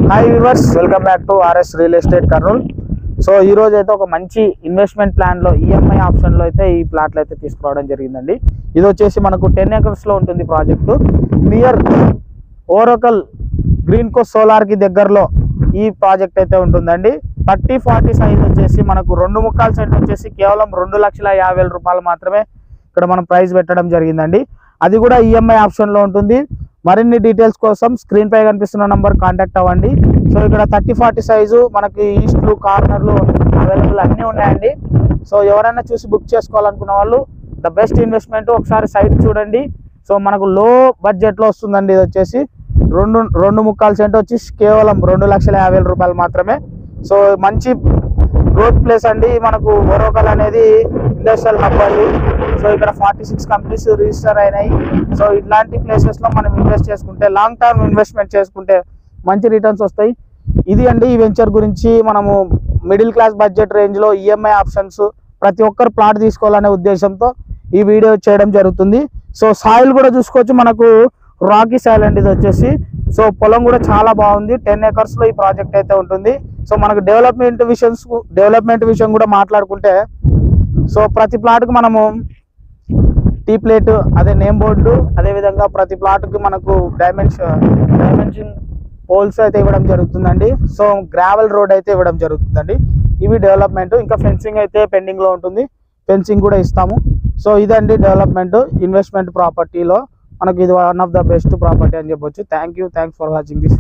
Hi viewers, welcome back to RS real estate Kurnool. So ఈ రోజు అయితే ఒక మంచి ఇన్వెస్ట్మెంట్ ప్లాన్లో ఈఎంఐ ఆప్షన్లో అయితే ఈ ప్లాట్లు అయితే తీసుకురావడం జరిగిందండి. ఇది వచ్చేసి మనకు 10 acres లో ఉంటుంది project. Near Orvakal green coast సోలార్కి దగ్గరలో ఈ ప్రాజెక్ట్ అయితే ఉంటుందండి. 30-40 సైజ్ వచ్చేసి మనకు 2 ముక్కాల సెంట్ వచ్చేసి కేవలం 2,50,000 రూపాయలు మాత్రమే ఇక్కడ మనం ప్రైస్ పెట్టడం జరిగిందండి. అది కూడా ఈఎంఐ ఆప్షన్లో ఉంటుంది. మరిన్ని డీటెయిల్స్ కోసం స్క్రీన్ పై కనిపిస్తున్న నంబర్ కాంటాక్ట్ అవ్వండి. సో ఇక్కడ 30-40 సైజు మనకి ఈస్ట్లు కార్నర్లు అవైలబుల్ అన్నీ ఉన్నాయండి. సో ఎవరైనా చూసి బుక్ చేసుకోవాలనుకున్న వాళ్ళు ద బెస్ట్ ఇన్వెస్ట్మెంట్. ఒకసారి సైట్ చూడండి. సో మనకు లో బడ్జెట్లో వస్తుందండి. ఇది వచ్చేసి 2 ముక్కాల సెంట్ వచ్చి కేవలం 2,50,000 రూపాయలు మాత్రమే. సో మంచి గ్రోత్ ప్లేస్ అండి. మనకు ఓరోకల్ అనేది ఇండస్ట్రియల్ హబ్ అండి. సో ఇక్కడ 46 కంపెనీస్ రిజిస్టర్ అయినాయి. సో ఇట్లాంటి ప్లేసెస్లో మనం ఇన్వెస్ట్ చేసుకుంటే, లాంగ్ టర్మ్ ఇన్వెస్ట్మెంట్ చేసుకుంటే మంచి రిటర్న్స్ వస్తాయి. ఇది అండి ఈ వెంచర్ గురించి. మనము మిడిల్ క్లాస్ బడ్జెట్ రేంజ్లో ఈఎంఐ ఆప్షన్స్, ప్రతి ఒక్కరు ప్లాట్ తీసుకోవాలనే ఉద్దేశంతో ఈ వీడియో చేయడం జరుగుతుంది. సో సాయిల్ కూడా చూసుకోవచ్చు, మనకు రాకీ సాయిల్ అండి ఇది వచ్చేసి. సో పొలం కూడా చాలా బాగుంది. 10 acres లో ఈ ప్రాజెక్ట్ అయితే ఉంటుంది. సో మనకు డెవలప్మెంట్ విషయం కూడా మాట్లాడుకుంటే, సో ప్రతి ప్లాట్కి మనము టీ ప్లేట్, అదే నేమ్ బోర్డు, అదేవిధంగా ప్రతి ప్లాట్కి మనకు డైమెన్షన్ పోల్స్ అయితే ఇవ్వడం జరుగుతుందండి. సో గ్రావెల్ రోడ్ అయితే ఇవ్వడం జరుగుతుందండి. ఇవి డెవలప్మెంట్. ఇంకా ఫెన్సింగ్ అయితే పెండింగ్లో ఉంటుంది. ఫెన్సింగ్ కూడా ఇస్తాము. సో ఇదండి డెవలప్మెంట్. ఇన్వెస్ట్మెంట్ ప్రాపర్టీలో మనకు ఇది one of the best property అని చెప్పొచ్చు. Thanks for watching this.